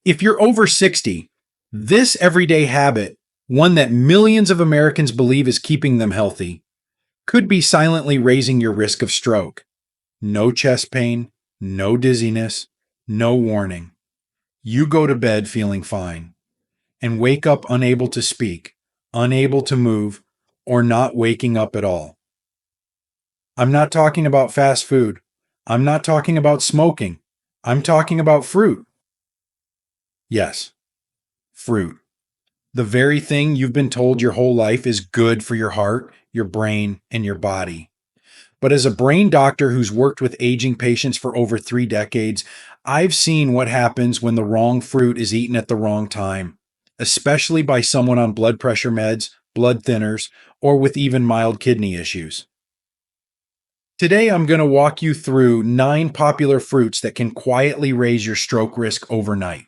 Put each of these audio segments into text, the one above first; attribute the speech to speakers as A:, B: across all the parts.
A: If you're over 60, this everyday habit, one that millions of Americans believe is keeping them healthy, could be silently raising your risk of stroke. No chest pain, no dizziness, no warning. You go to bed feeling fine and wake up unable to speak, unable to move, or not waking up at all. I'm not talking about fast food. I'm not talking about smoking. I'm talking about fruit. Yes, fruit. The very thing you've been told your whole life is good for your heart, your brain, and your body. But as a brain doctor who's worked with aging patients for over 3 decades, I've seen what happens when the wrong fruit is eaten at the wrong time, especially by someone on blood pressure meds, blood thinners, or with even mild kidney issues. Today, I'm going to walk you through 9 popular fruits that can quietly raise your stroke risk overnight.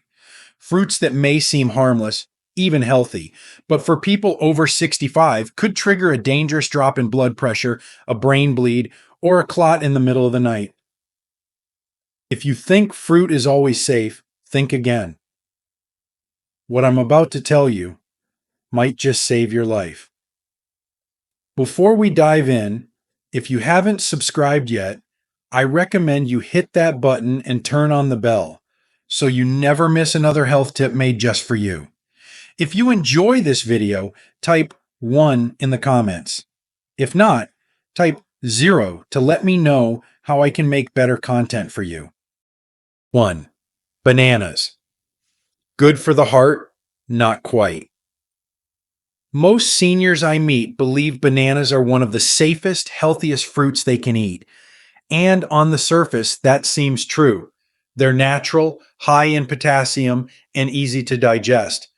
A: Fruits that may seem harmless, even healthy, but for people over 65 could trigger a dangerous drop in blood pressure, a brain bleed, or a clot in the middle of the night. If you think fruit is always safe, think again. What I'm about to tell you might just save your life. Before we dive in, if you haven't subscribed yet, I recommend you hit that button and turn on the bell so you never miss another health tip made just for you. If you enjoy this video, type 1 in the comments. If not, type 0 to let me know how I can make better content for you. 1. Bananas. Good for the heart? Not quite. Most seniors I meet believe bananas are one of the safest, healthiest fruits they can eat. And on the surface, that seems true. They're natural, high in potassium, and easy to digest.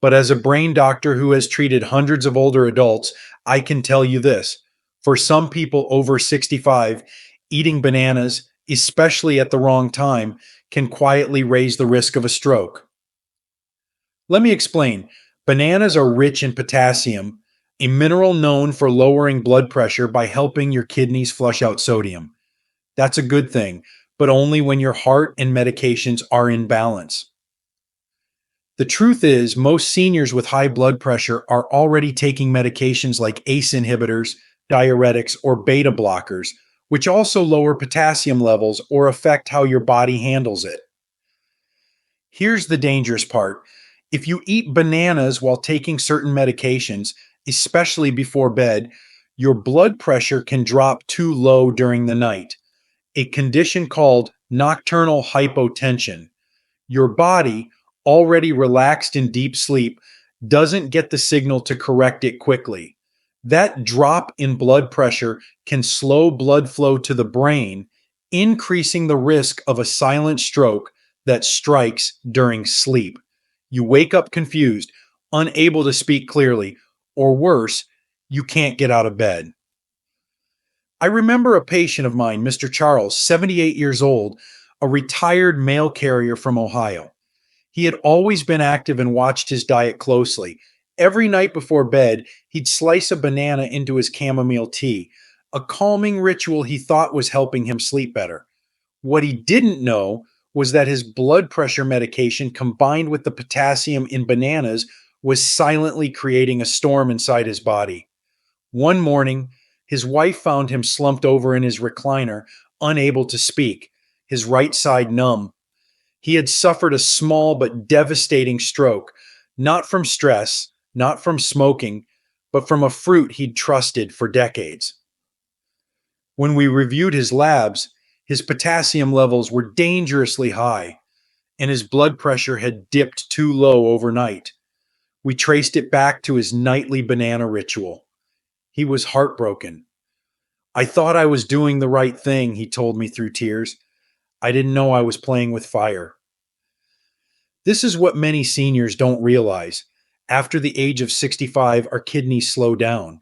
A: But as a brain doctor who has treated hundreds of older adults, I can tell you this. For some people over 65, eating bananas, especially at the wrong time, can quietly raise the risk of a stroke. Let me explain. Bananas are rich in potassium, a mineral known for lowering blood pressure by helping your kidneys flush out sodium. That's a good thing, but only when your heart and medications are in balance. The truth is, most seniors with high blood pressure are already taking medications like ACE inhibitors, diuretics, or beta blockers, which also lower potassium levels or affect how your body handles it. Here's the dangerous part. If you eat bananas while taking certain medications, especially before bed, your blood pressure can drop too low during the night, a condition called nocturnal hypotension. Your body, already relaxed in deep sleep, doesn't get the signal to correct it quickly. That drop in blood pressure can slow blood flow to the brain, increasing the risk of a silent stroke that strikes during sleep. You wake up confused, unable to speak clearly, or worse, you can't get out of bed. I remember a patient of mine, Mr. Charles, 78 years old, a retired mail carrier from Ohio. He had always been active and watched his diet closely. Every night before bed, he'd slice a banana into his chamomile tea, a calming ritual he thought was helping him sleep better. What he didn't know was that his blood pressure medication combined with the potassium in bananas was silently creating a storm inside his body. One morning, his wife found him slumped over in his recliner, unable to speak, his right side numb. He had suffered a small but devastating stroke, not from stress, not from smoking, but from a fruit he'd trusted for decades. When we reviewed his labs, his potassium levels were dangerously high, and his blood pressure had dipped too low overnight. We traced it back to his nightly banana ritual. He was heartbroken. "I thought I was doing the right thing," he told me through tears. "I didn't know I was playing with fire." This is what many seniors don't realize. After the age of 65, our kidneys slow down.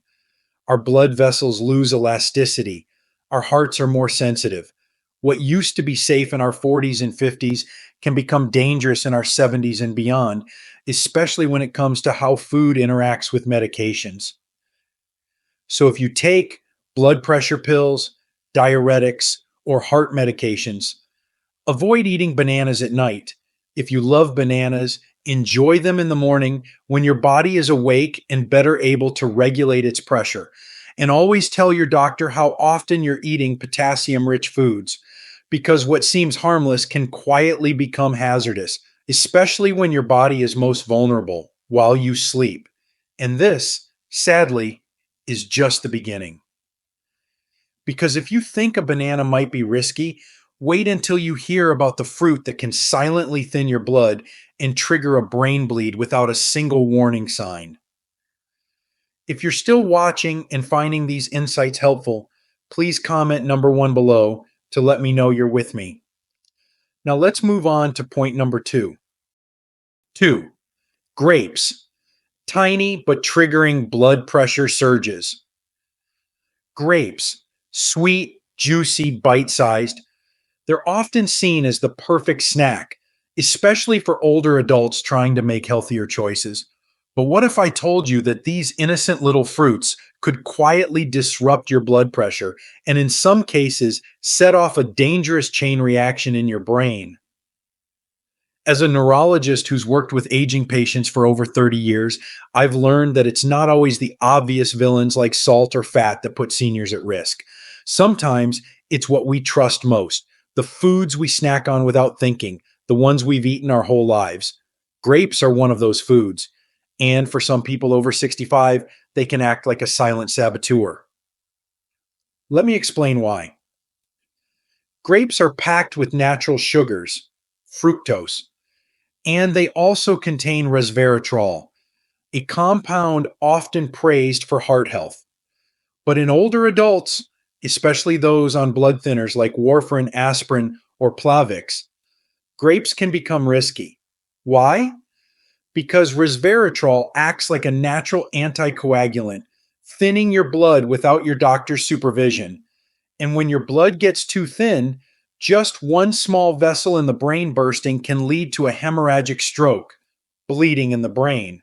A: Our blood vessels lose elasticity. Our hearts are more sensitive. What used to be safe in our 40s and 50s can become dangerous in our 70s and beyond, especially when it comes to how food interacts with medications. So if you take blood pressure pills, diuretics, or heart medications, avoid eating bananas at night, If you love bananas, enjoy them in the morning when your body is awake and better able to regulate its pressure. And always tell your doctor how often you're eating potassium rich foods, because what seems harmless can quietly become hazardous, especially when your body is most vulnerable while you sleep. And this, sadly, is just the beginning. Because if you think a banana might be risky, wait until you hear about the fruit that can silently thin your blood and trigger a brain bleed without a single warning sign. If you're still watching and finding these insights helpful, please comment number 1 below to let me know you're with me. Now let's move on to point number 2. 2. Grapes. Tiny but triggering blood pressure surges. Grapes. Sweet, juicy, bite-sized. They're often seen as the perfect snack, especially for older adults trying to make healthier choices. But what if I told you that these innocent little fruits could quietly disrupt your blood pressure and, in some cases, set off a dangerous chain reaction in your brain? As a neurologist who's worked with aging patients for over 30 years, I've learned that it's not always the obvious villains like salt or fat that put seniors at risk. Sometimes it's what we trust most, the foods we snack on without thinking, the ones we've eaten our whole lives. Grapes are one of those foods. And for some people over 65, they can act like a silent saboteur. Let me explain why. Grapes are packed with natural sugars, fructose, and they also contain resveratrol, a compound often praised for heart health. But in older adults, especially those on blood thinners like warfarin, aspirin, or Plavix, grapes can become risky. Why? Because resveratrol acts like a natural anticoagulant, thinning your blood without your doctor's supervision. And when your blood gets too thin, just one small vessel in the brain bursting can lead to a hemorrhagic stroke, bleeding in the brain.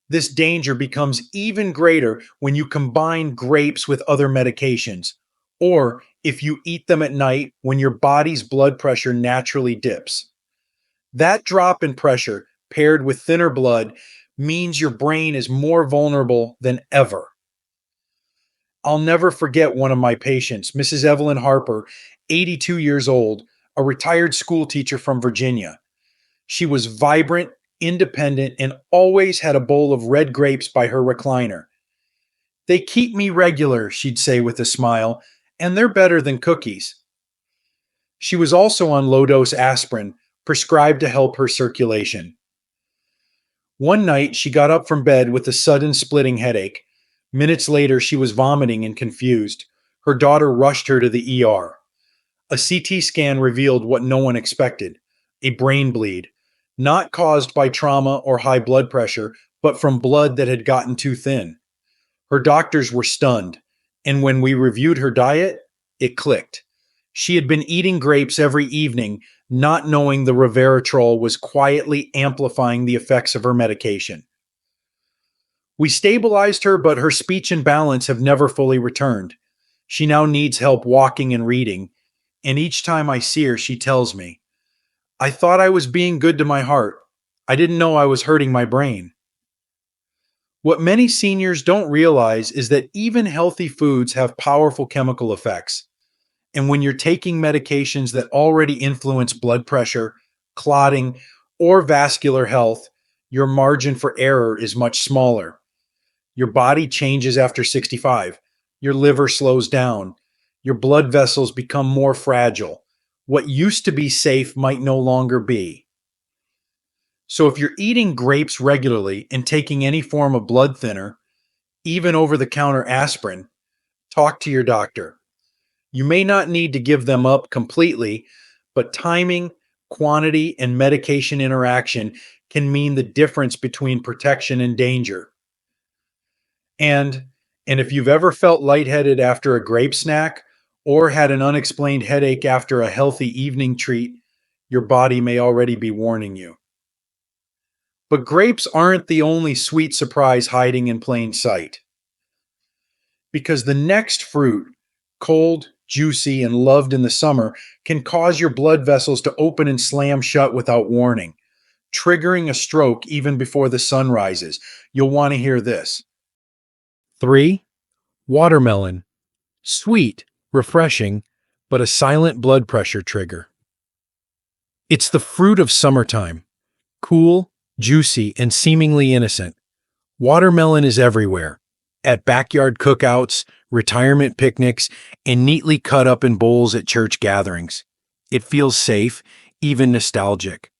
A: This danger becomes even greater when you combine grapes with other medications, or if you eat them at night when your body's blood pressure naturally dips. That drop in pressure, paired with thinner blood, means your brain is more vulnerable than ever. I'll never forget one of my patients, Mrs. Evelyn Harper, 82 years old, a retired school teacher from Virginia. She was vibrant, independent, and always had a bowl of red grapes by her recliner. "They keep me regular," she'd say with a smile, "and they're better than cookies." She was also on low-dose aspirin, prescribed to help her circulation. One night, she got up from bed with a sudden splitting headache. Minutes later, she was vomiting and confused. Her daughter rushed her to the ER. A CT scan revealed what no one expected: a brain bleed, not caused by trauma or high blood pressure, but from blood that had gotten too thin. Her doctors were stunned, and when we reviewed her diet, it clicked. She had been eating grapes every evening, not knowing the resveratrol was quietly amplifying the effects of her medication. We stabilized her, but her speech and balance have never fully returned. She now needs help walking and reading, and each time I see her, she tells me, "I thought I was being good to my heart. I didn't know I was hurting my brain." What many seniors don't realize is that even healthy foods have powerful chemical effects. And when you're taking medications that already influence blood pressure, clotting, or vascular health, your margin for error is much smaller. Your body changes after 65. Your liver slows down. Your blood vessels become more fragile. What used to be safe might no longer be. So if you're eating grapes regularly and taking any form of blood thinner, even over-the-counter aspirin, talk to your doctor. You may not need to give them up completely, but timing, quantity, and medication interaction can mean the difference between protection and danger. And if you've ever felt lightheaded after a grape snack or had an unexplained headache after a healthy evening treat, your body may already be warning you. But grapes aren't the only sweet surprise hiding in plain sight. Because the next fruit, cold, juicy, and loved in the summer, can cause your blood vessels to open and slam shut without warning, triggering a stroke even before the sun rises. You'll want to hear this. 3. Watermelon. Sweet, refreshing, but a silent blood pressure trigger. It's the fruit of summertime. Cool, juicy, and seemingly innocent. Watermelon is everywhere. At backyard cookouts, retirement picnics, and neatly cut up in bowls at church gatherings. It feels safe, even nostalgic.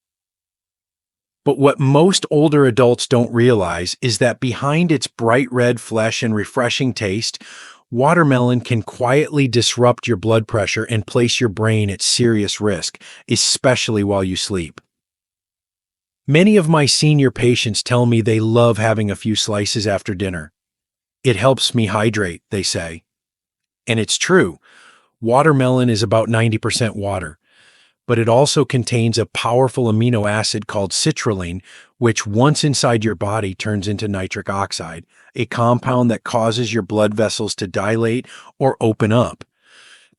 A: But what most older adults don't realize is that behind its bright red flesh and refreshing taste, watermelon can quietly disrupt your blood pressure and place your brain at serious risk, especially while you sleep. Many of my senior patients tell me they love having a few slices after dinner. It helps me hydrate, they say. And it's true. Watermelon is about 90% water, but it also contains a powerful amino acid called citrulline, which once inside your body turns into nitric oxide, a compound that causes your blood vessels to dilate or open up.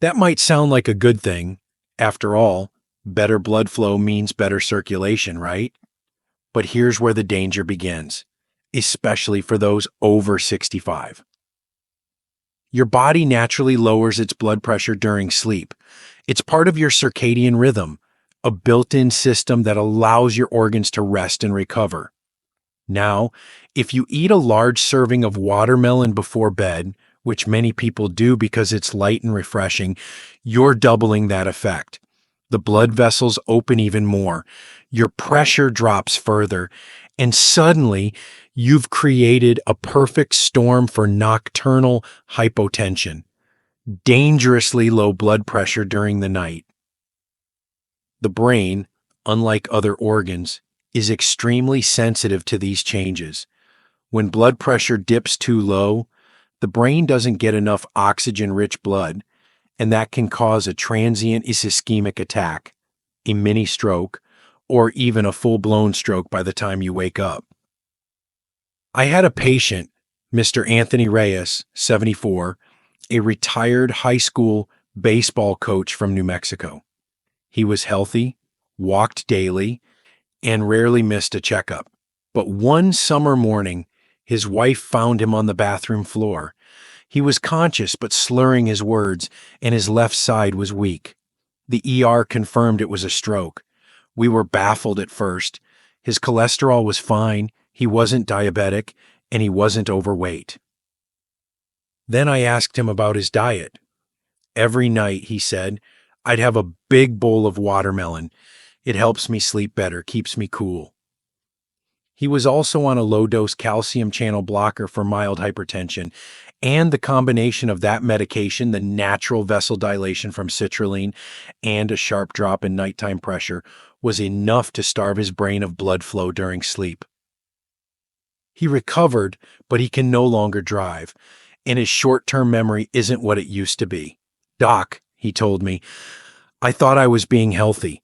A: That might sound like a good thing. After all, better blood flow means better circulation, right? But here's where the danger begins, especially for those over 65. Your body naturally lowers its blood pressure during sleep. It's part of your circadian rhythm, a built-in system that allows your organs to rest and recover. Now, if you eat a large serving of watermelon before bed, which many people do because it's light and refreshing, you're doubling that effect. The blood vessels open even more, your pressure drops further, and suddenly you've created a perfect storm for nocturnal hypotension, dangerously low blood pressure during the night. The brain, unlike other organs, is extremely sensitive to these changes. When blood pressure dips too low, the brain doesn't get enough oxygen-rich blood, and that can cause a transient ischemic attack, a mini stroke, or even a full-blown stroke by the time you wake up. I had a patient, Mr. Anthony Reyes, 74, a retired high school baseball coach from New Mexico. He was healthy, walked daily, and rarely missed a checkup. But one summer morning, his wife found him on the bathroom floor. He was conscious but slurring his words, and his left side was weak. The ER confirmed it was a stroke. We were baffled at first. His cholesterol was fine, he wasn't diabetic, and he wasn't overweight. Then I asked him about his diet. Every night, he said, I'd have a big bowl of watermelon. It helps me sleep better, keeps me cool. He was also on a low-dose calcium channel blocker for mild hypertension, and the combination of that medication, the natural vessel dilation from citrulline, and a sharp drop in nighttime pressure was enough to starve his brain of blood flow during sleep. He recovered, but he can no longer drive, and his short-term memory isn't what it used to be. Doc, he told me, I thought I was being healthy.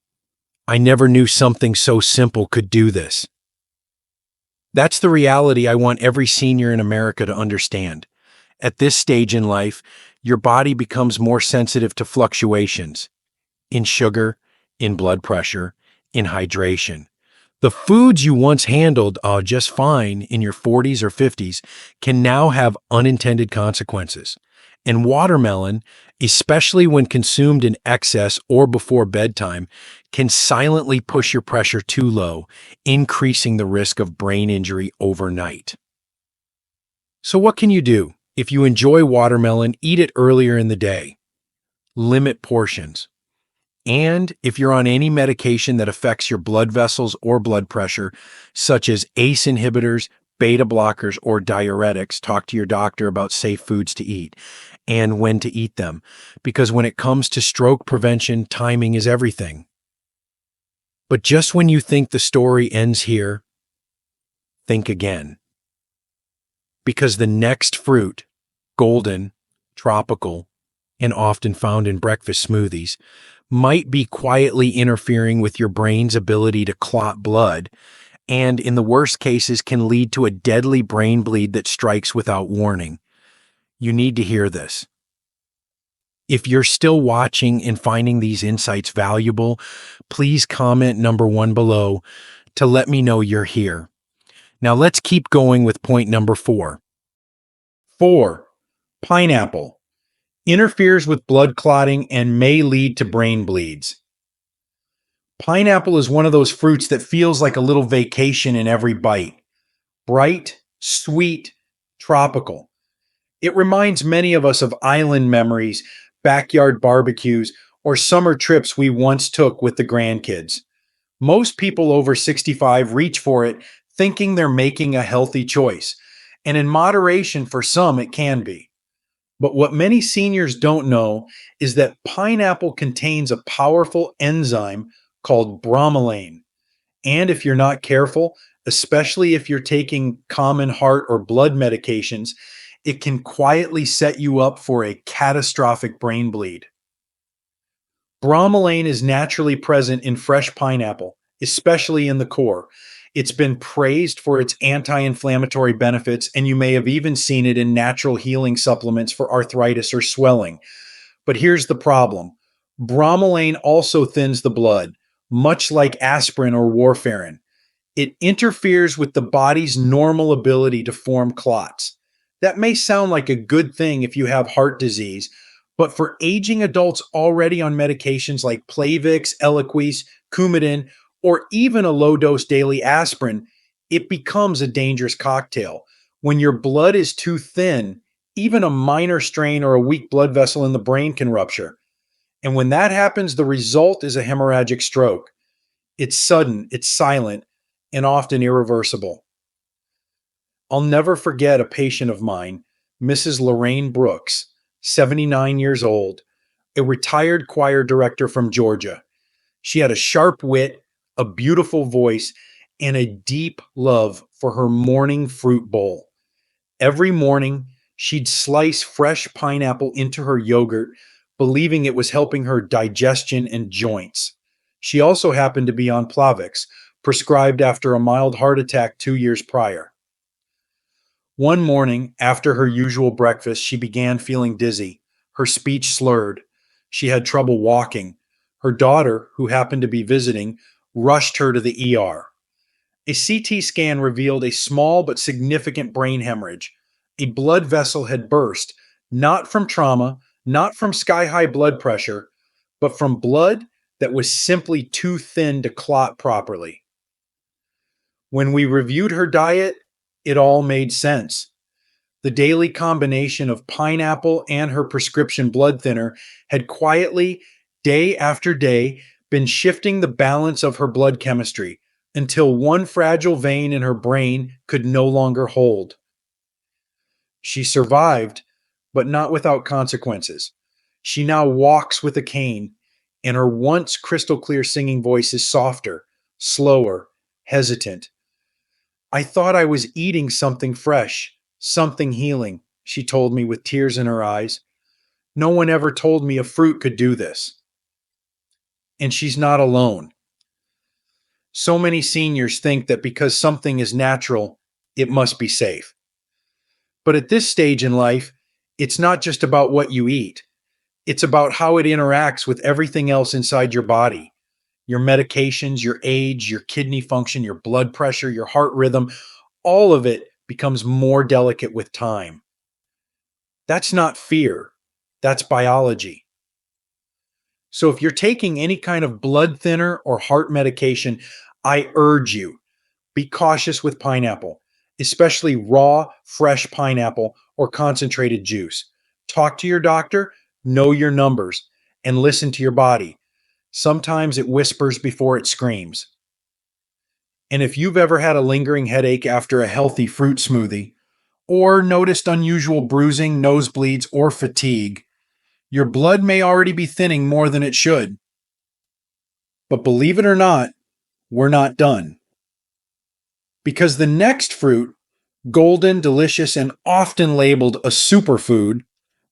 A: I never knew something so simple could do this. That's the reality I want every senior in America to understand. At this stage in life, your body becomes more sensitive to fluctuations in sugar, in blood pressure, in hydration. The foods you once handled just fine in your 40s or 50s can now have unintended consequences. And watermelon, especially when consumed in excess or before bedtime, can silently push your pressure too low, increasing the risk of brain injury overnight. So what can you do? If you enjoy watermelon, eat it earlier in the day. Limit portions. And if you're on any medication that affects your blood vessels or blood pressure, such as ACE inhibitors, beta blockers, or diuretics, talk to your doctor about safe foods to eat and when to eat them, because when it comes to stroke prevention, timing is everything. But just when you think the story ends here, think again. Because the next fruit, golden, tropical, and often found in breakfast smoothies, might be quietly interfering with your brain's ability to clot blood, and in the worst cases can lead to a deadly brain bleed that strikes without warning. You need to hear this. If you're still watching and finding these insights valuable, please comment number 1 below to let me know you're here. Now let's keep going with point number 4. 4. Pineapple. Interferes with blood clotting and may lead to brain bleeds. Pineapple is one of those fruits that feels like a little vacation in every bite. Bright, sweet, tropical. It reminds many of us of island memories, backyard barbecues, or summer trips we once took with the grandkids. Most people over 65 reach for it thinking they're making a healthy choice, and in moderation for some it can be. But what many seniors don't know is that pineapple contains a powerful enzyme called bromelain. And if you're not careful, especially if you're taking common heart or blood medications, it can quietly set you up for a catastrophic brain bleed. Bromelain is naturally present in fresh pineapple, especially in the core. It's been praised for its anti-inflammatory benefits, and you may have even seen it in natural healing supplements for arthritis or swelling. But here's the problem. Bromelain also thins the blood, much like aspirin or warfarin. It interferes with the body's normal ability to form clots. That may sound like a good thing if you have heart disease, but for aging adults already on medications like Plavix, Eliquis, Coumadin, or even a low-dose daily aspirin, it becomes a dangerous cocktail. When your blood is too thin, even a minor strain or a weak blood vessel in the brain can rupture. And when that happens, the result is a hemorrhagic stroke. It's sudden, it's silent, and often irreversible. I'll never forget a patient of mine, Mrs. Lorraine Brooks, 79 years old, a retired choir director from Georgia. She had a sharp wit, a beautiful voice, and a deep love for her morning fruit bowl. Every morning, she'd slice fresh pineapple into her yogurt, believing it was helping her digestion and joints. She also happened to be on Plavix, prescribed after a mild heart attack 2 years prior. One morning, after her usual breakfast, she began feeling dizzy, her speech slurred. She had trouble walking. Her daughter, who happened to be visiting, rushed her to the ER. A CT scan revealed a small but significant brain hemorrhage. A blood vessel had burst, not from trauma, not from sky-high blood pressure, but from blood that was simply too thin to clot properly. When we reviewed her diet, it all made sense. The daily combination of pineapple and her prescription blood thinner had quietly, day after day, been shifting the balance of her blood chemistry until one fragile vein in her brain could no longer hold. She survived, but not without consequences. She now walks with a cane, and her once crystal clear singing voice is softer, slower, hesitant. I thought I was eating something fresh, something healing, she told me with tears in her eyes. No one ever told me a fruit could do this. And she's not alone. So many seniors think that because something is natural, it must be safe. But at this stage in life, it's not just about what you eat. It's about how it interacts with everything else inside your body. Your medications, your age, your kidney function, your blood pressure, your heart rhythm, all of it becomes more delicate with time. That's not fear. That's biology. So if you're taking any kind of blood thinner or heart medication, I urge you, be cautious with pineapple, especially raw, fresh pineapple or concentrated juice. Talk to your doctor, know your numbers, and listen to your body. Sometimes it whispers before it screams. And if you've ever had a lingering headache after a healthy fruit smoothie, or noticed unusual bruising, nosebleeds, or fatigue, your blood may already be thinning more than it should. But believe it or not, we're not done. Because the next fruit, golden, delicious, and often labeled a superfood,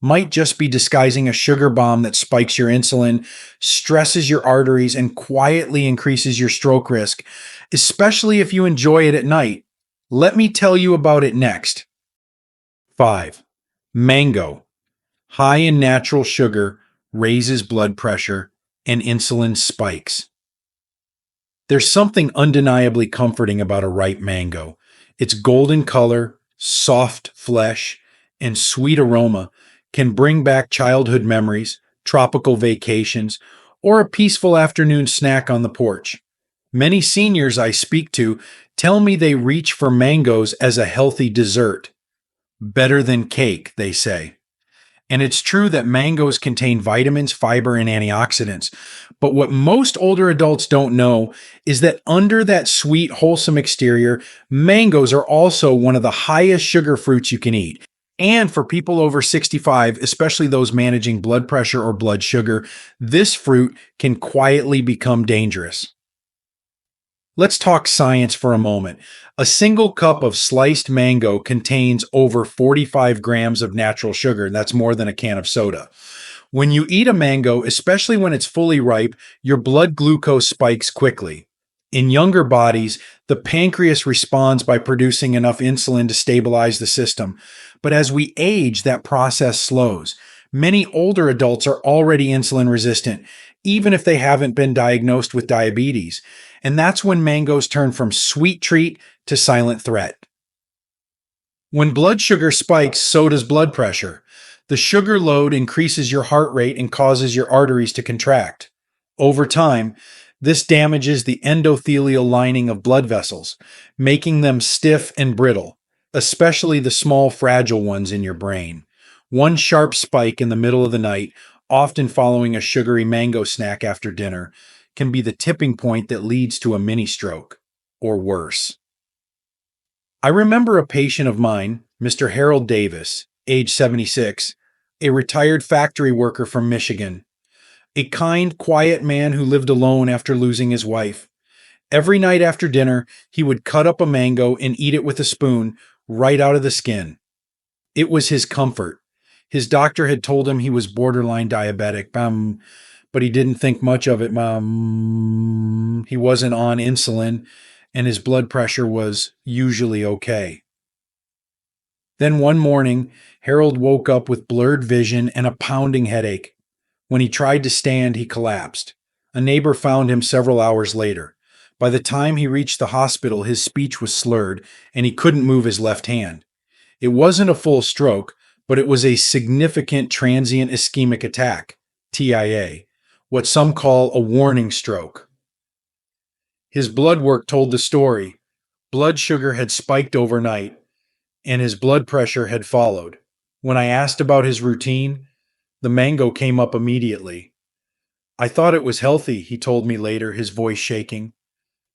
A: might just be disguising a sugar bomb that spikes your insulin, stresses your arteries, and quietly increases your stroke risk, especially if you enjoy it at night. Let me tell you about it next. 5. Mango. High in natural sugar, raises blood pressure, and insulin spikes. There's something undeniably comforting about a ripe mango. Its golden color, soft flesh, and sweet aroma can bring back childhood memories, tropical vacations, or a peaceful afternoon snack on the porch. Many seniors I speak to tell me they reach for mangoes as a healthy dessert. Better than cake, they say. And it's true that mangoes contain vitamins, fiber, and antioxidants. But what most older adults don't know is that under that sweet, wholesome exterior, mangoes are also one of the highest sugar fruits you can eat. And for people over 65, especially those managing blood pressure or blood sugar, this fruit can quietly become dangerous. Let's talk science for a moment. A single cup of sliced mango contains over 45 grams of natural sugar, and that's more than a can of soda. When you eat a mango, especially when it's fully ripe, your blood glucose spikes quickly. In younger bodies, the pancreas responds by producing enough insulin to stabilize the system. But as we age, that process slows. Many older adults are already insulin resistant, even if they haven't been diagnosed with diabetes. And that's when mangoes turn from sweet treat to silent threat. When blood sugar spikes, so does blood pressure. The sugar load increases your heart rate and causes your arteries to contract. Over time, this damages the endothelial lining of blood vessels, making them stiff and brittle, especially the small, fragile ones in your brain. One sharp spike in the middle of the night, often following a sugary mango snack after dinner, can be the tipping point that leads to a mini stroke, or worse. I remember a patient of mine, Mr. Harold Davis, age 76, a retired factory worker from Michigan, a kind, quiet man who lived alone after losing his wife. Every night after dinner, he would cut up a mango and eat it with a spoon right out of the skin. It was his comfort. His doctor had told him he was borderline diabetic, but he didn't think much of it. He wasn't on insulin, and his blood pressure was usually okay. Then one morning, Harold woke up with blurred vision and a pounding headache. When he tried to stand, he collapsed. A neighbor found him several hours later. By the time he reached the hospital, his speech was slurred, and he couldn't move his left hand. It wasn't a full stroke, but it was a significant transient ischemic attack, TIA, what some call a warning stroke. His blood work told the story. Blood sugar had spiked overnight, and his blood pressure had followed. When I asked about his routine, the mango came up immediately. I thought it was healthy, he told me later, his voice shaking.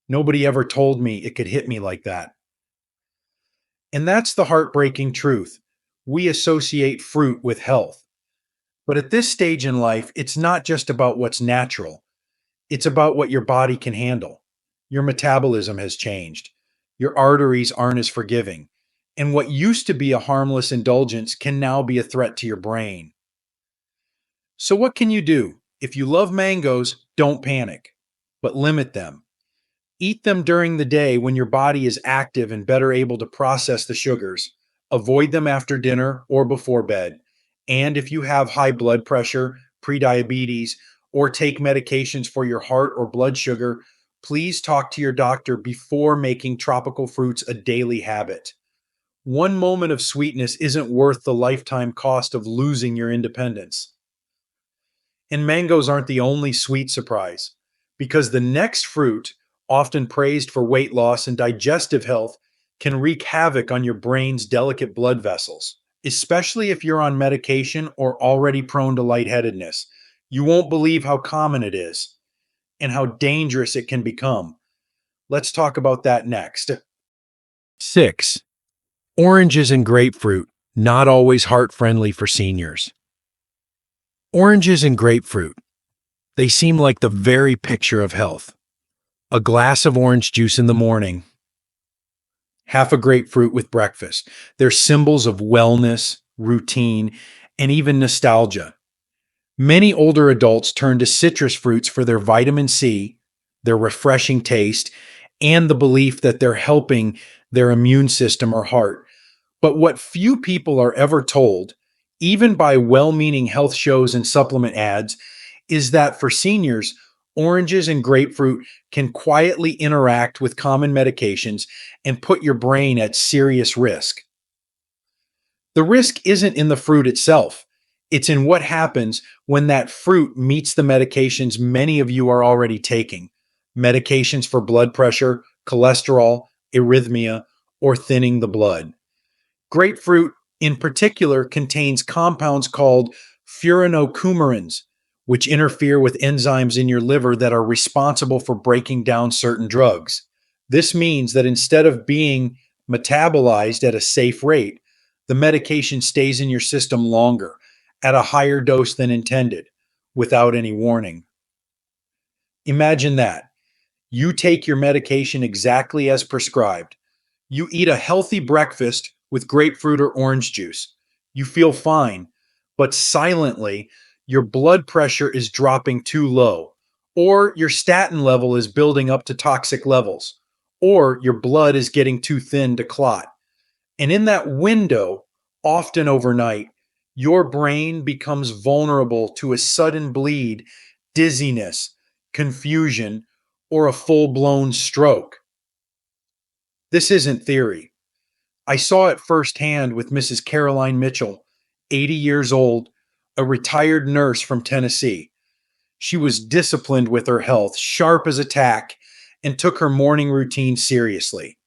A: Nobody ever told me it could hit me like that. And that's the heartbreaking truth. We associate fruit with health. But at this stage in life, it's not just about what's natural. It's about what your body can handle. Your metabolism has changed. Your arteries aren't as forgiving. And what used to be a harmless indulgence can now be a threat to your brain. So what can you do? If you love mangoes, don't panic, but limit them. Eat them during the day when your body is active and better able to process the sugars. Avoid them after dinner or before bed. And if you have high blood pressure, prediabetes, or take medications for your heart or blood sugar, please talk to your doctor before making tropical fruits a daily habit. One moment of sweetness isn't worth the lifetime cost of losing your independence. And mangoes aren't the only sweet surprise, because the next fruit, often praised for weight loss and digestive health, can wreak havoc on your brain's delicate blood vessels, especially if you're on medication or already prone to lightheadedness. You won't believe how common it is and how dangerous it can become. Let's talk about that next. 6. Oranges and grapefruit, not always heart-friendly for seniors. Oranges and grapefruit, they seem like the very picture of health. A glass of orange juice in the morning, half a grapefruit with breakfast. They're symbols of wellness, routine, and even nostalgia. Many older adults turn to citrus fruits for their vitamin C, their refreshing taste, and the belief that they're helping their immune system or heart. But what few people are ever told even by well-meaning health shows and supplement ads, is that for seniors, oranges and grapefruit can quietly interact with common medications and put your brain at serious risk. The risk isn't in the fruit itself. It's in what happens when that fruit meets the medications many of you are already taking. Medications for blood pressure, cholesterol, arrhythmia, or thinning the blood. Grapefruit, in particular, contains compounds called furanocoumarins, which interfere with enzymes in your liver that are responsible for breaking down certain drugs. This means that instead of being metabolized at a safe rate, the medication stays in your system longer, at a higher dose than intended, without any warning. Imagine that. You take your medication exactly as prescribed. You eat a healthy breakfast with grapefruit or orange juice. You feel fine, but silently, your blood pressure is dropping too low, or your statin level is building up to toxic levels, or your blood is getting too thin to clot. And in that window, often overnight, your brain becomes vulnerable to a sudden bleed, dizziness, confusion, or a full blown stroke. This isn't theory. I saw it firsthand with Mrs. Caroline Mitchell, 80 years old, a retired nurse from Tennessee. She was disciplined with her health, sharp as a tack, and took her morning routine seriously.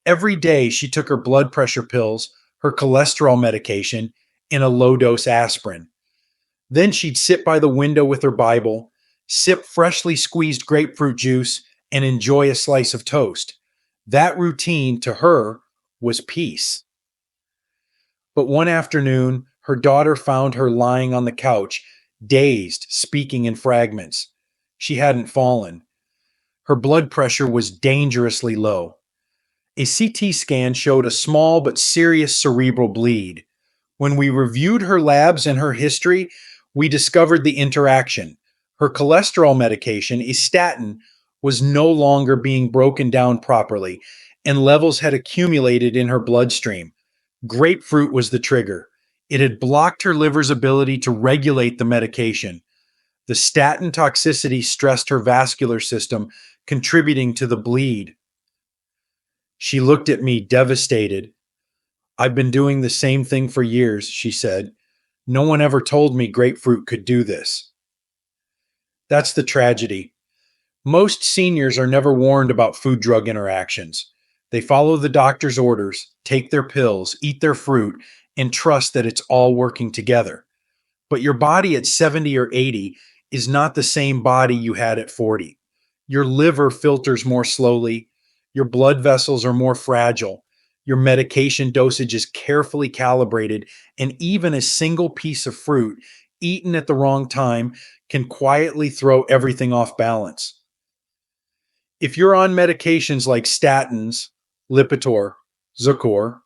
A: Every day, she took her blood pressure pills, her cholesterol medication, and a low dose aspirin. Then she'd sit by the window with her Bible, sip freshly squeezed grapefruit juice, and enjoy a slice of toast. That routine, to her, was peace. But one afternoon, her daughter found her lying on the couch, dazed, speaking in fragments. She hadn't fallen. Her blood pressure was dangerously low. A CT scan showed a small but serious cerebral bleed. When we reviewed her labs and her history, we discovered the interaction. Her cholesterol medication, a statin, was no longer being broken down properly, and levels had accumulated in her bloodstream. Grapefruit was the trigger. It had blocked her liver's ability to regulate the medication. The statin toxicity stressed her vascular system, contributing to the bleed. She looked at me, devastated. "I've been doing the same thing for years," she said. "No one ever told me grapefruit could do this." That's the tragedy. Most seniors are never warned about food drug interactions. They follow the doctor's orders, take their pills, eat their fruit, and trust that it's all working together. But your body at 70 or 80 is not the same body you had at 40. Your liver filters more slowly, your blood vessels are more fragile, your medication dosage is carefully calibrated, and even a single piece of fruit eaten at the wrong time can quietly throw everything off balance. If you're on medications like statins, Lipitor, Zocor,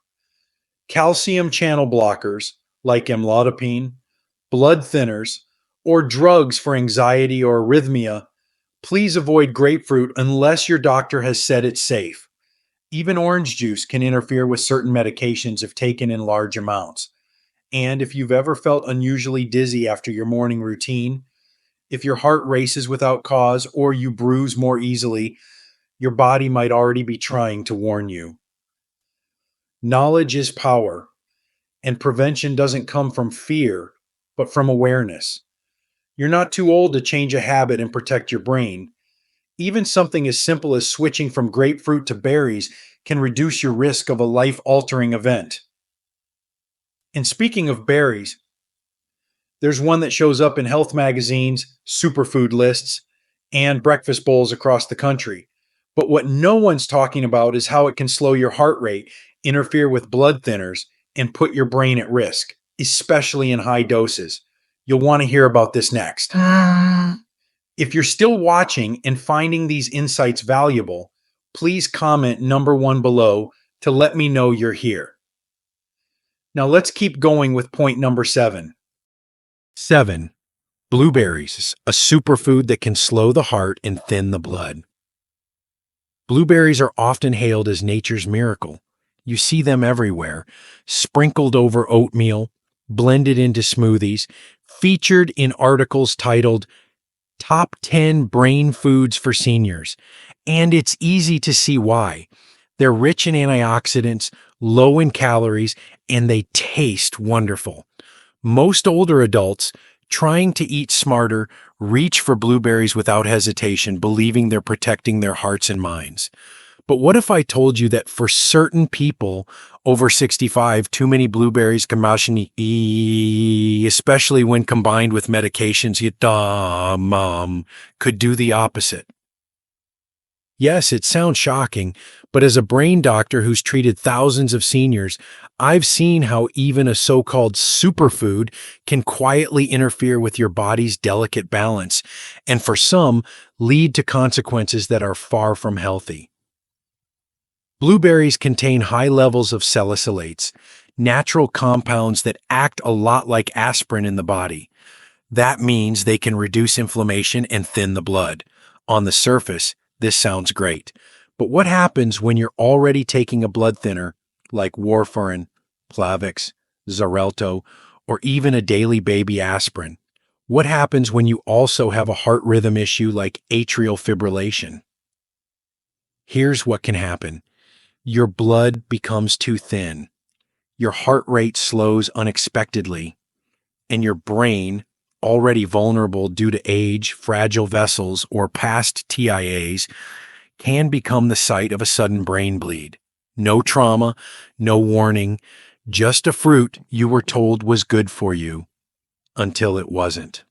A: calcium channel blockers like amlodipine, blood thinners, or drugs for anxiety or arrhythmia, please avoid grapefruit unless your doctor has said it's safe. Even orange juice can interfere with certain medications if taken in large amounts. And if you've ever felt unusually dizzy after your morning routine, if your heart races without cause, or you bruise more easily, your body might already be trying to warn you. Knowledge is power, and prevention doesn't come from fear, but from awareness. You're not too old to change a habit and protect your brain. Even something as simple as switching from grapefruit to berries can reduce your risk of a life-altering event. And speaking of berries, there's one that shows up in health magazines, superfood lists, and breakfast bowls across the country. But what no one's talking about is how it can slow your heart rate, interfere with blood thinners, and put your brain at risk, especially in high doses. You'll want to hear about this next. If you're still watching and finding these insights valuable, please comment number 1 below to let me know you're here. Now let's keep going with point number 7. 7. Blueberries, a superfood that can slow the heart and thin the blood. Blueberries are often hailed as nature's miracle. You see them everywhere, sprinkled over oatmeal, blended into smoothies, featured in articles titled Top 10 Brain Foods for Seniors. And it's easy to see why. They're rich in antioxidants, low in calories, and they taste wonderful. Most older adults trying to eat smarter reach for blueberries without hesitation, believing they're protecting their hearts and minds. But what if I told you that for certain people over 65, too many blueberries can especially when combined with medications, could do the opposite? Yes, it sounds shocking, but as a brain doctor who's treated thousands of seniors, I've seen how even a so-called superfood can quietly interfere with your body's delicate balance, and for some, lead to consequences that are far from healthy. Blueberries contain high levels of salicylates, natural compounds that act a lot like aspirin in the body. That means they can reduce inflammation and thin the blood. On the surface, this sounds great. But what happens when you're already taking a blood thinner like warfarin, Plavix, Xarelto, or even a daily baby aspirin? What happens when you also have a heart rhythm issue like atrial fibrillation? Here's what can happen. Your blood becomes too thin, your heart rate slows unexpectedly, and your brain, already vulnerable due to age, fragile vessels, or past TIAs, can become the site of a sudden brain bleed. No trauma, no warning, just a fruit you were told was good for you until it wasn't.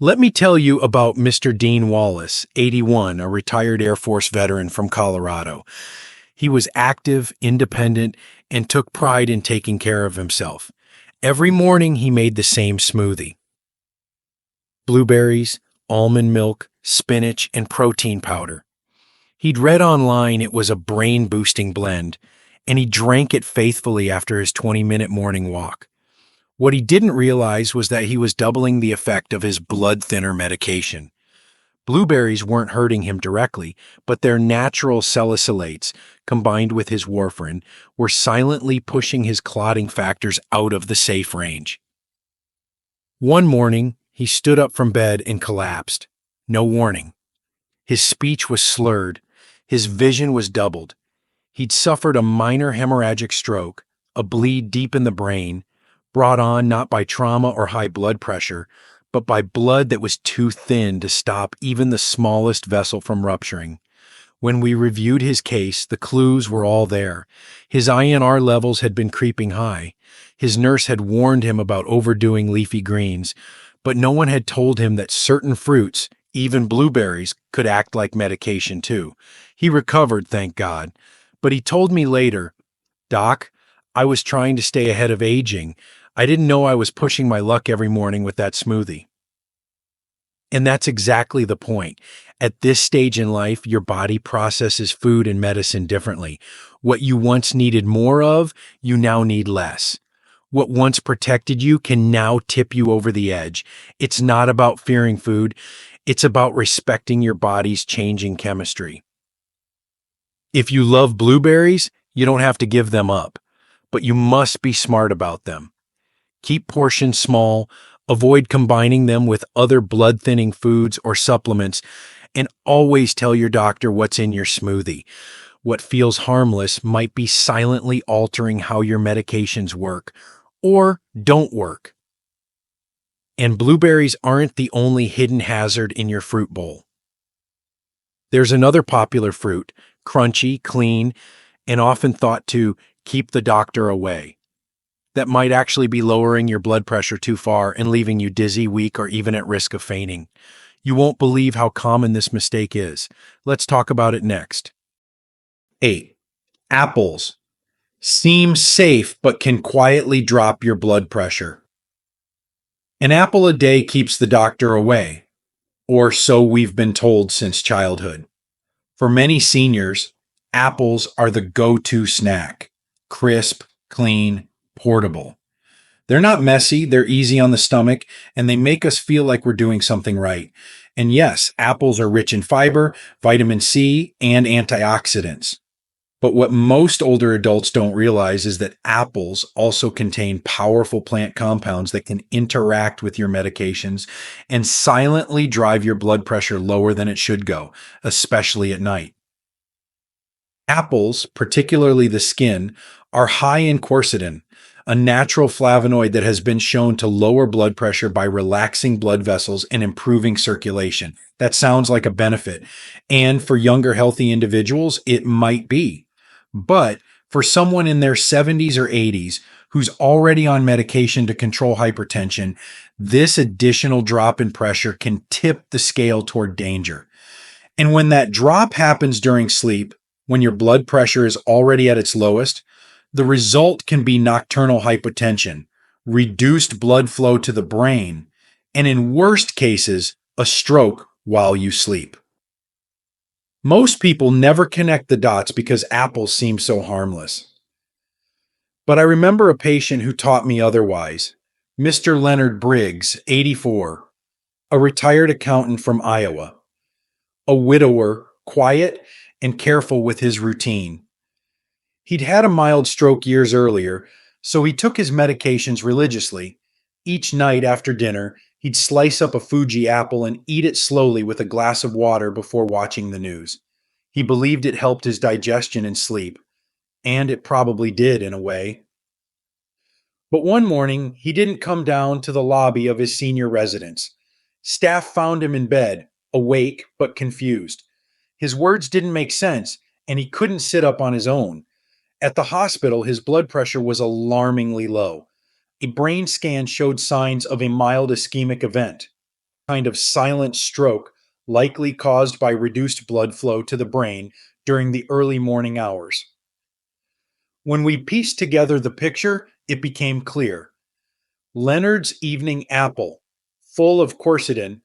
A: Let me tell you about Mr. Dean Wallace, 81, a retired Air Force veteran from Colorado. He was active, independent, and took pride in taking care of himself. Every morning he made the same smoothie. Blueberries, almond milk, spinach, and protein powder. He'd read online it was a brain-boosting blend, and he drank it faithfully after his 20-minute morning walk. What he didn't realize was that he was doubling the effect of his blood thinner medication. Blueberries weren't hurting him directly, but their natural salicylates, combined with his warfarin, were silently pushing his clotting factors out of the safe range. One morning, he stood up from bed and collapsed. No warning. His speech was slurred. His vision was doubled. He'd suffered a minor hemorrhagic stroke, a bleed deep in the brain, brought on not by trauma or high blood pressure, but by blood that was too thin to stop even the smallest vessel from rupturing. When we reviewed his case, the clues were all there. His INR levels had been creeping high. His nurse had warned him about overdoing leafy greens, but no one had told him that certain fruits, even blueberries, could act like medication too. He recovered, thank God. But he told me later, "Doc, I was trying to stay ahead of aging. I didn't know I was pushing my luck every morning with that smoothie." And that's exactly the point. At this stage in life, your body processes food and medicine differently. What you once needed more of, you now need less. What once protected you can now tip you over the edge. It's not about fearing food. It's about respecting your body's changing chemistry. If you love blueberries, you don't have to give them up, but you must be smart about them. Keep portions small, avoid combining them with other blood-thinning foods or supplements, and always tell your doctor what's in your smoothie. What feels harmless might be silently altering how your medications work or don't work. And blueberries aren't the only hidden hazard in your fruit bowl. There's another popular fruit, crunchy, clean, and often thought to keep the doctor away, that might actually be lowering your blood pressure too far and leaving you dizzy, weak, or even at risk of fainting. You won't believe how common this mistake is. Let's talk about it next. 8. Apples. Seem safe but can quietly drop your blood pressure. An apple a day keeps the doctor away, or so we've been told since childhood. For many seniors, apples are the go-to snack. Crisp, clean, portable. They're not messy, they're easy on the stomach, and they make us feel like we're doing something right. And yes, apples are rich in fiber, vitamin C, and antioxidants. But what most older adults don't realize is that apples also contain powerful plant compounds that can interact with your medications and silently drive your blood pressure lower than it should go, especially at night. Apples, particularly the skin, are high in quercetin, a natural flavonoid that has been shown to lower blood pressure by relaxing blood vessels and improving circulation. That sounds like a benefit. And for younger, healthy individuals, it might be. But for someone in their 70s or 80s who's already on medication to control hypertension, this additional drop in pressure can tip the scale toward danger. And when that drop happens during sleep, when your blood pressure is already at its lowest, the result can be nocturnal hypotension, reduced blood flow to the brain, and in worst cases, a stroke while you sleep. Most people never connect the dots because apples seem so harmless. But I remember a patient who taught me otherwise. Mr. Leonard Briggs, 84, a retired accountant from Iowa, a widower, quiet and careful with his routine. He'd had a mild stroke years earlier, so he took his medications religiously. Each night after dinner, he'd slice up a Fuji apple and eat it slowly with a glass of water before watching the news. He believed it helped his digestion and sleep, and it probably did in a way. But one morning, he didn't come down to the lobby of his senior residence. Staff found him in bed, awake but confused. His words didn't make sense, and he couldn't sit up on his own. At the hospital, his blood pressure was alarmingly low. A brain scan showed signs of a mild ischemic event, a kind of silent stroke likely caused by reduced blood flow to the brain during the early morning hours. When we pieced together the picture, it became clear. Leonard's evening apple, full of quercetin,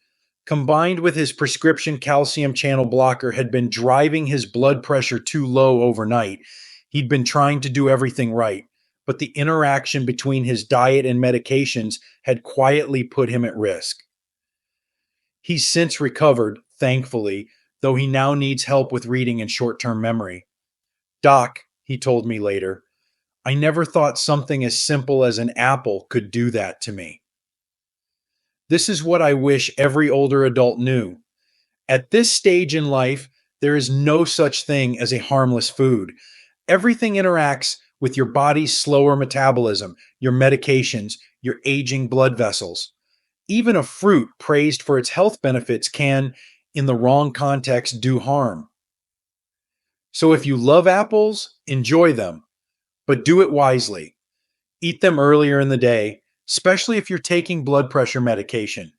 A: combined with his prescription calcium channel blocker, had been driving his blood pressure too low overnight. He'd been trying to do everything right, but the interaction between his diet and medications had quietly put him at risk. He's since recovered, thankfully, though he now needs help with reading and short-term memory. Doc, he told me later, I never thought something as simple as an apple could do that to me. This is what I wish every older adult knew. At this stage in life, there is no such thing as a harmless food. Everything interacts with your body's slower metabolism, your medications, your aging blood vessels. Even a fruit praised for its health benefits can, in the wrong context, do harm. So if you love apples, enjoy them, but do it wisely. Eat them earlier in the day, especially if you're taking blood pressure medication.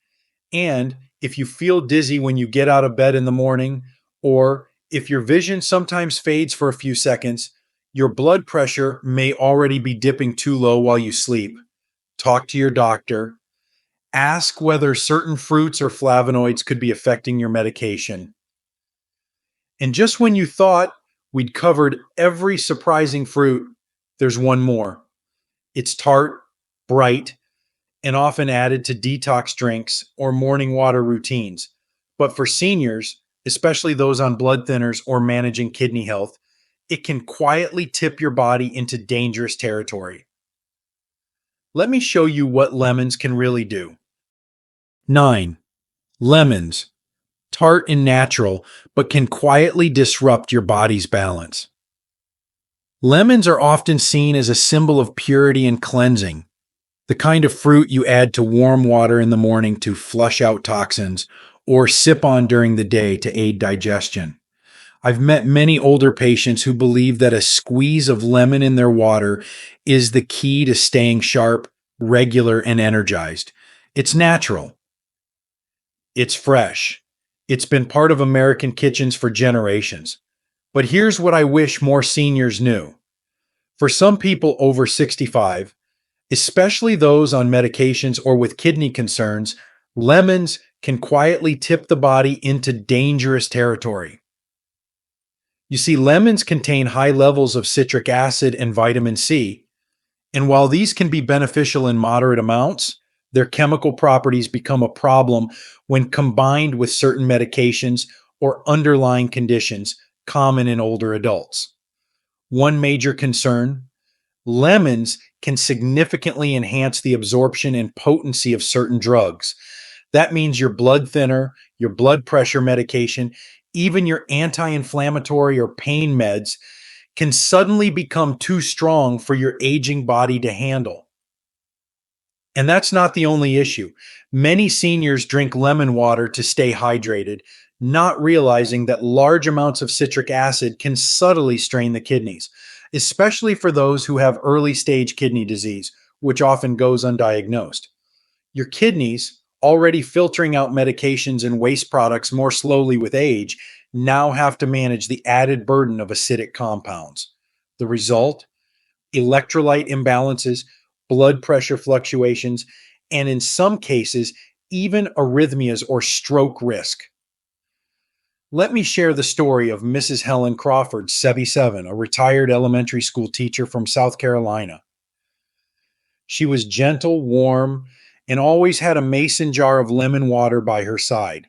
A: And if you feel dizzy when you get out of bed in the morning, or if your vision sometimes fades for a few seconds, your blood pressure may already be dipping too low while you sleep. Talk to your doctor. Ask whether certain fruits or flavonoids could be affecting your medication. And just when you thought we'd covered every surprising fruit, there's one more. It's tart, bright, and often added to detox drinks or morning water routines. But for seniors, especially those on blood thinners or managing kidney health, it can quietly tip your body into dangerous territory. Let me show you what lemons can really do. 9. Lemons. Tart and natural, but can quietly disrupt your body's balance. Lemons are often seen as a symbol of purity and cleansing, the kind of fruit you add to warm water in the morning to flush out toxins or sip on during the day to aid digestion. I've met many older patients who believe that a squeeze of lemon in their water is the key to staying sharp, regular, and energized. It's natural. It's fresh. It's been part of American kitchens for generations. But here's what I wish more seniors knew. For some people over 65, especially those on medications or with kidney concerns, lemons can quietly tip the body into dangerous territory. You see, lemons contain high levels of citric acid and vitamin C, and while these can be beneficial in moderate amounts, their chemical properties become a problem when combined with certain medications or underlying conditions common in older adults. One major concern: lemons can significantly enhance the absorption and potency of certain drugs. That means your blood thinner, your blood pressure medication, even your anti inflammatory or pain meds can suddenly become too strong for your aging body to handle. And that's not the only issue. Many seniors drink lemon water to stay hydrated, not realizing that large amounts of citric acid can subtly strain the kidneys, especially for those who have early stage kidney disease, which often goes undiagnosed. Your kidneys, already filtering out medications and waste products more slowly with age, now have to manage the added burden of acidic compounds. The result: electrolyte imbalances, blood pressure fluctuations, and in some cases, even arrhythmias or stroke risk. Let me share the story of Mrs. Helen Crawford, 77, a retired elementary school teacher from South Carolina. She was gentle, warm, and always had a mason jar of lemon water by her side.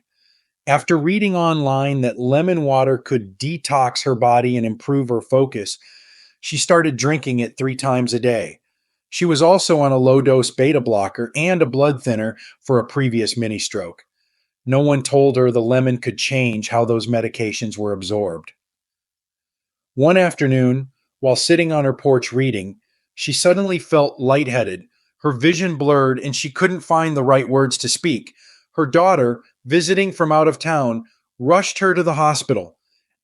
A: After reading online that lemon water could detox her body and improve her focus, she started drinking it 3 times a day. She was also on a low dose beta blocker and a blood thinner for a previous mini stroke. No one told her the lemon could change how those medications were absorbed. One afternoon, while sitting on her porch reading, she suddenly felt lightheaded. Her vision blurred and she couldn't find the right words to speak. Her daughter, visiting from out of town, rushed her to the hospital.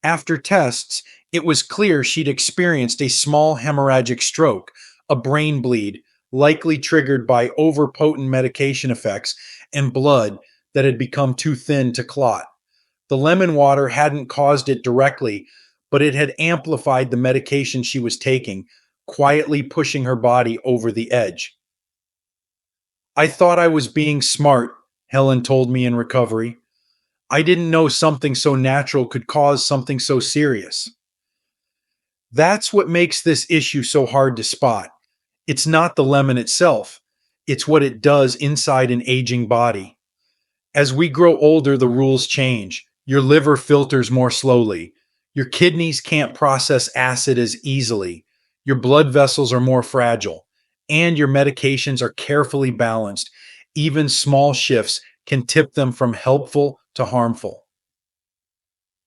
A: After tests, it was clear she'd experienced a small hemorrhagic stroke, a brain bleed, likely triggered by overpotent medication effects and blood that had become too thin to clot. The lemon water hadn't caused it directly, but it had amplified the medication she was taking, quietly pushing her body over the edge. "I thought I was being smart," Helen told me in recovery. "I didn't know something so natural could cause something so serious." That's what makes this issue so hard to spot. It's not the lemon itself, it's what it does inside an aging body. As we grow older, the rules change. Your liver filters more slowly. Your kidneys can't process acid as easily. Your blood vessels are more fragile. And your medications are carefully balanced. Even small shifts can tip them from helpful to harmful.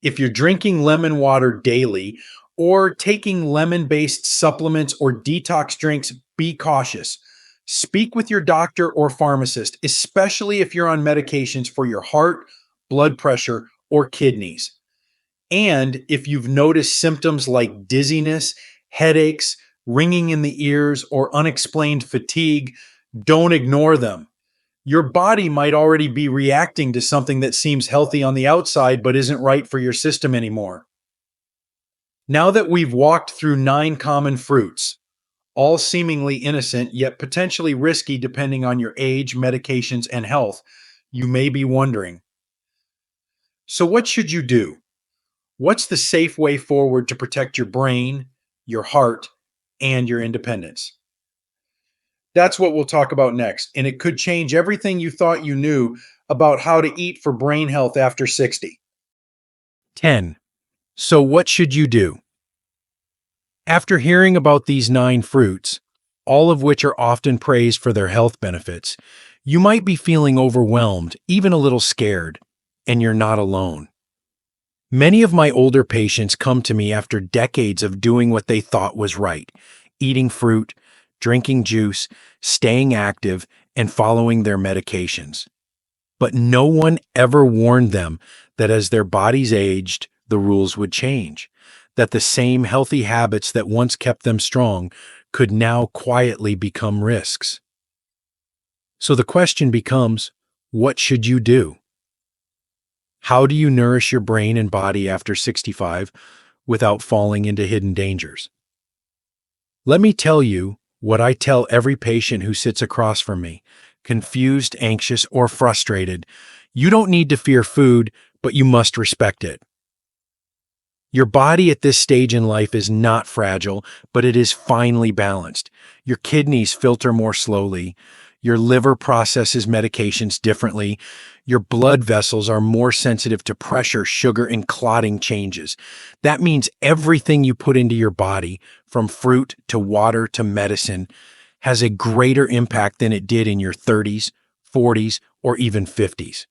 A: If you're drinking lemon water daily or taking lemon based supplements or detox drinks, be cautious. Speak with your doctor or pharmacist, especially if you're on medications for your heart, blood pressure, or kidneys. And if you've noticed symptoms like dizziness, headaches, ringing in the ears, or unexplained fatigue, don't ignore them. Your body might already be reacting to something that seems healthy on the outside but isn't right for your system anymore. Now that we've walked through 9 common fruits, all seemingly innocent yet potentially risky depending on your age, medications, and health, you may be wondering, so what should you do? What's the safe way forward to protect your brain, your heart, and your independence? That's what we'll talk about next, and it could change everything you thought you knew about how to eat for brain health after 60. 10. So what should you do? After hearing about these 9 fruits, all of which are often praised for their health benefits, you might be feeling overwhelmed, even a little scared, and you're not alone. Many of my older patients come to me after decades of doing what they thought was right: eating fruit, drinking juice, staying active, and following their medications. But no one ever warned them that as their bodies aged, the rules would change, that the same healthy habits that once kept them strong could now quietly become risks. So the question becomes, what should you do? How do you nourish your brain and body after 65 without falling into hidden dangers? Let me tell you what I tell every patient who sits across from me, confused, anxious, or frustrated. You don't need to fear food, but you must respect it. Your body at this stage in life is not fragile, but it is finely balanced. Your kidneys filter more slowly. Your liver processes medications differently. Your blood vessels are more sensitive to pressure, sugar, and clotting changes. That means everything you put into your body, from fruit to water to medicine, has a greater impact than it did in your 30s, 40s, or even 50s.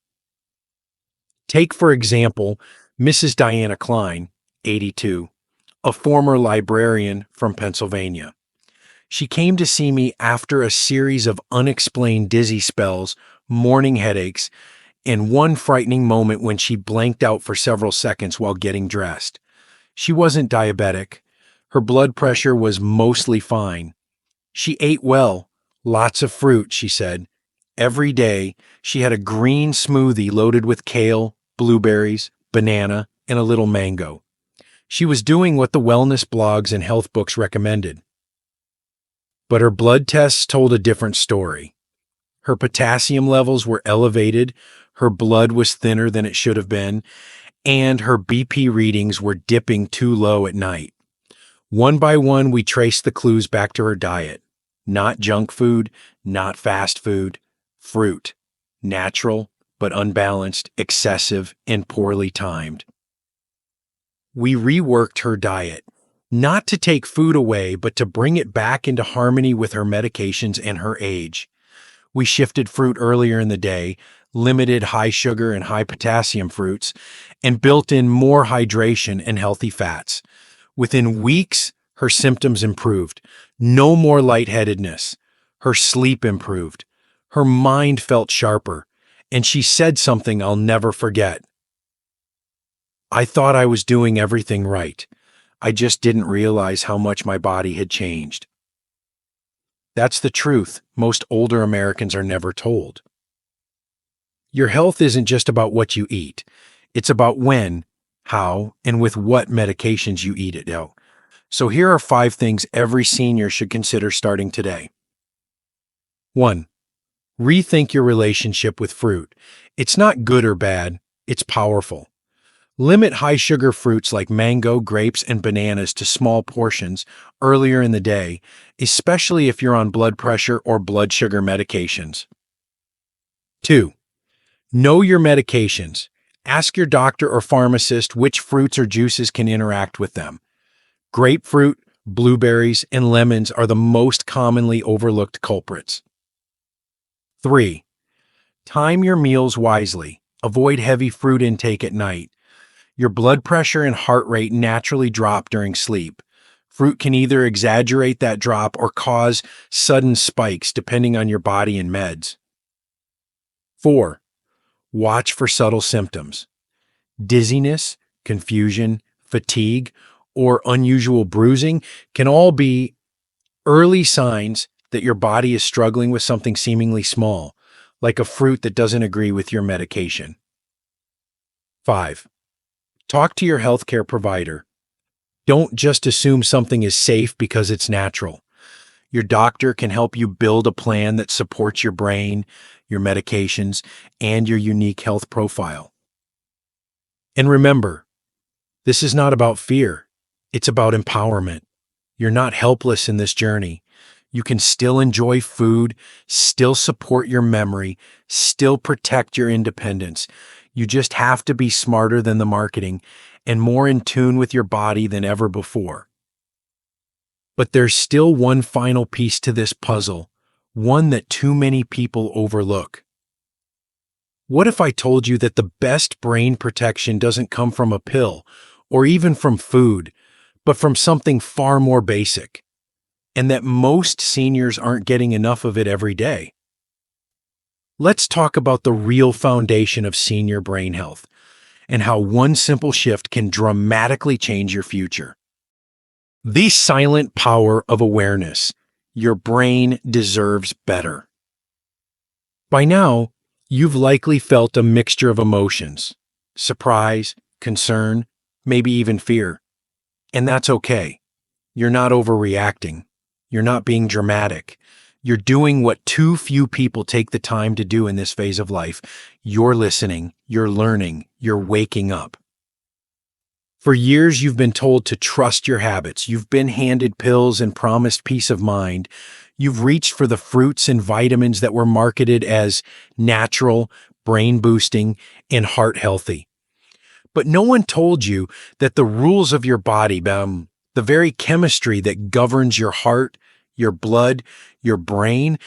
A: Take, for example, Mrs. Diana Klein, 82, a former librarian from Pennsylvania. She came to see me after a series of unexplained dizzy spells, morning headaches, and one frightening moment when she blanked out for several seconds while getting dressed. She wasn't diabetic. Her blood pressure was mostly fine. She ate well, lots of fruit, she said. Every day, she had a green smoothie loaded with kale, blueberries, banana, and a little mango. She was doing what the wellness blogs and health books recommended. But her blood tests told a different story. Her potassium levels were elevated, her blood was thinner than it should have been, and her BP readings were dipping too low at night. One by one, we traced the clues back to her diet. Not junk food, not fast food, fruit. Natural, but unbalanced, excessive, and poorly timed. We reworked her diet, not to take food away, but to bring it back into harmony with her medications and her age. We shifted fruit earlier in the day, limited high sugar and high potassium fruits, and built in more hydration and healthy fats. Within weeks, her symptoms improved. No more lightheadedness. Her sleep improved. Her mind felt sharper, and she said something I'll never forget. I thought I was doing everything right. I just didn't realize how much my body had changed. That's the truth most older Americans are never told. Your health isn't just about what you eat. It's about when, how, and with what medications you eat it out. So here are 5 things every senior should consider starting today. 1. Rethink your relationship with fruit. It's not good or bad, it's powerful. Limit high-sugar fruits like mango, grapes, and bananas to small portions earlier in the day, especially if you're on blood pressure or blood sugar medications. 2. Know your medications. Ask your doctor or pharmacist which fruits or juices can interact with them. Grapefruit, blueberries, and lemons are the most commonly overlooked culprits. 3. Time your meals wisely. Avoid heavy fruit intake at night. Your blood pressure and heart rate naturally drop during sleep. Fruit can either exaggerate that drop or cause sudden spikes depending on your body and meds. 4. Watch for subtle symptoms. Dizziness, confusion, fatigue, or unusual bruising can all be early signs that your body is struggling with something seemingly small, like a fruit that doesn't agree with your medication. 5. Talk to your healthcare provider. Don't just assume something is safe because it's natural. Your doctor can help you build a plan that supports your brain, your medications, and your unique health profile. And remember, this is not about fear. It's about empowerment. You're not helpless in this journey. You can still enjoy food, still support your memory, still protect your independence. You just have to be smarter than the marketing and more in tune with your body than ever before. But there's still one final piece to this puzzle, one that too many people overlook. What if I told you that the best brain protection doesn't come from a pill or even from food, but from something far more basic, and that most seniors aren't getting enough of it every day? Let's talk about the real foundation of senior brain health and how one simple shift can dramatically change your future. The silent power of awareness. Your brain deserves better. By now, you've likely felt a mixture of emotions: surprise, concern, maybe even fear. And that's okay. You're not overreacting. You're not being dramatic. You're doing what too few people take the time to do in this phase of life. You're listening, you're learning, you're waking up. For years, you've been told to trust your habits. You've been handed pills and promised peace of mind. You've reached for the fruits and vitamins that were marketed as natural, brain boosting, and heart healthy. But no one told you that the rules of your body, the very chemistry that governs your heart, your blood, your brain,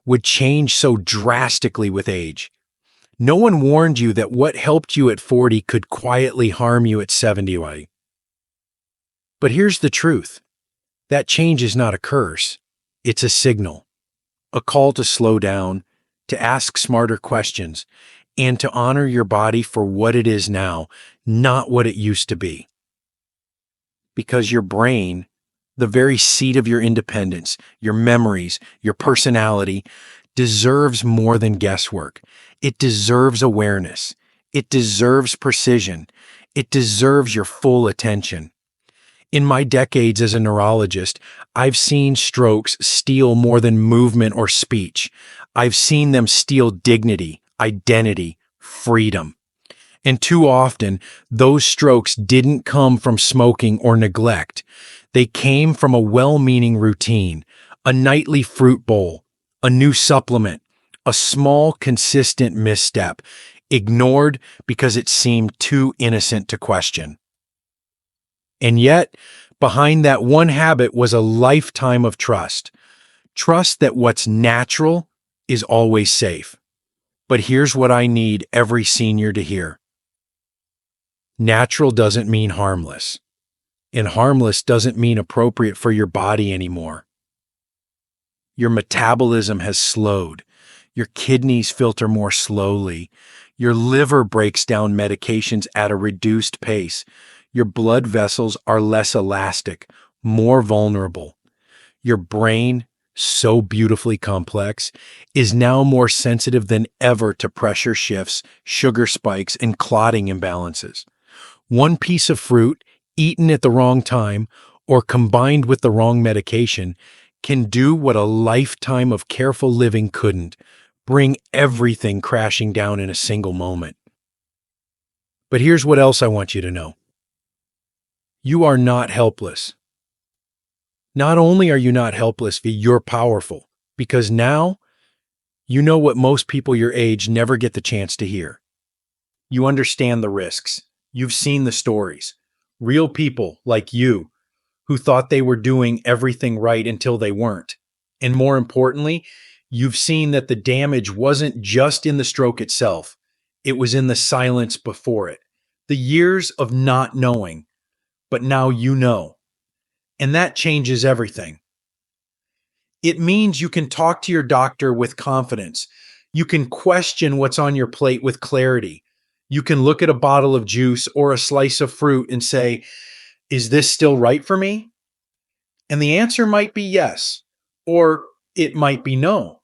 A: would change so drastically with age. No one warned you that what helped you at 40 could quietly harm you at 70. But here's the truth. That change is not a curse. It's a signal, a call to slow down, to ask smarter questions, and to honor your body for what it is now, not what it used to be. Because your brain, the very seat of your independence, your memories, your personality, deserves more than guesswork. It deserves awareness. It deserves precision. It deserves your full attention. In my decades as a neurologist, I've seen strokes steal more than movement or speech. I've seen them steal dignity, identity, freedom. And too often, those strokes didn't come from smoking or neglect. They came from a well-meaning routine, a nightly fruit bowl, a new supplement, a small, consistent misstep, ignored because it seemed too innocent to question. And yet, behind that one habit was a lifetime of trust. Trust that what's natural is always safe. But here's what I need every senior to hear. Natural doesn't mean harmless, and harmless doesn't mean appropriate for your body anymore. Your metabolism has slowed. Your kidneys filter more slowly. Your liver breaks down medications at a reduced pace. Your blood vessels are less elastic, more vulnerable. Your brain, so beautifully complex, is now more sensitive than ever to pressure shifts, sugar spikes, and clotting imbalances. One piece of fruit, eaten at the wrong time, or combined with the wrong medication, can do what a lifetime of careful living couldn't, bring everything crashing down in a single moment. But here's what else I want you to know. You are not helpless. Not only are you not helpless, you're powerful, because now you know what most people your age never get the chance to hear. You understand the risks. You've seen the stories. Real people like you who thought they were doing everything right until they weren't. And more importantly, you've seen that the damage wasn't just in the stroke itself. It was in the silence before it. The years of not knowing, but now you know. And that changes everything. It means you can talk to your doctor with confidence. You can question what's on your plate with clarity. You can look at a bottle of juice or a slice of fruit and say, is this still right for me? And the answer might be yes, or it might be no.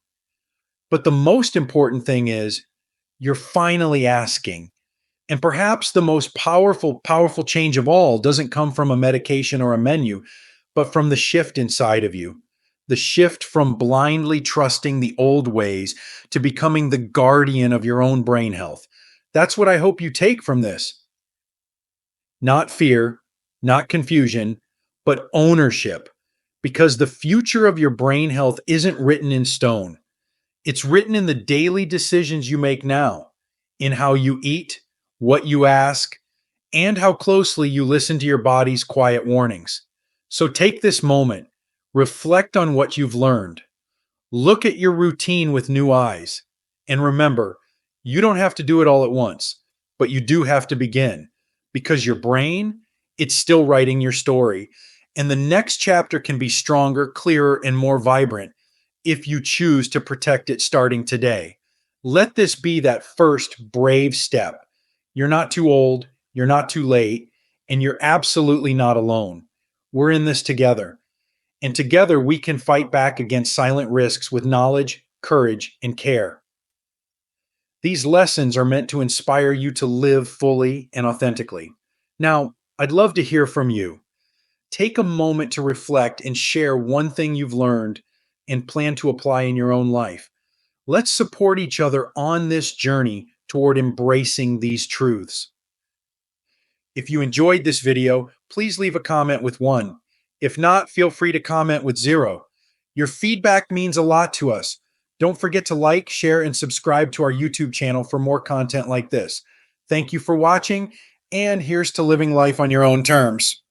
A: But the most important thing is you're finally asking. And perhaps the most powerful change of all doesn't come from a medication or a menu, but from the shift inside of you. The shift from blindly trusting the old ways to becoming the guardian of your own brain health. That's what I hope you take from this. Not fear, not confusion, but ownership. Because the future of your brain health isn't written in stone. It's written in the daily decisions you make now, in how you eat, what you ask, and how closely you listen to your body's quiet warnings. So take this moment, reflect on what you've learned, look at your routine with new eyes, and remember, you don't have to do it all at once, but you do have to begin because your brain, it's still writing your story, and the next chapter can be stronger, clearer, and more vibrant if you choose to protect it starting today. Let this be that first brave step. You're not too old, you're not too late, and you're absolutely not alone. We're in this together. And together we can fight back against silent risks with knowledge, courage, and care. These lessons are meant to inspire you to live fully and authentically. Now, I'd love to hear from you. Take a moment to reflect and share one thing you've learned and plan to apply in your own life. Let's support each other on this journey toward embracing these truths. If you enjoyed this video, please leave a comment with 1. If not, feel free to comment with 0. Your feedback means a lot to us. Don't forget to like, share, and subscribe to our YouTube channel for more content like this. Thank you for watching, and here's to living life on your own terms.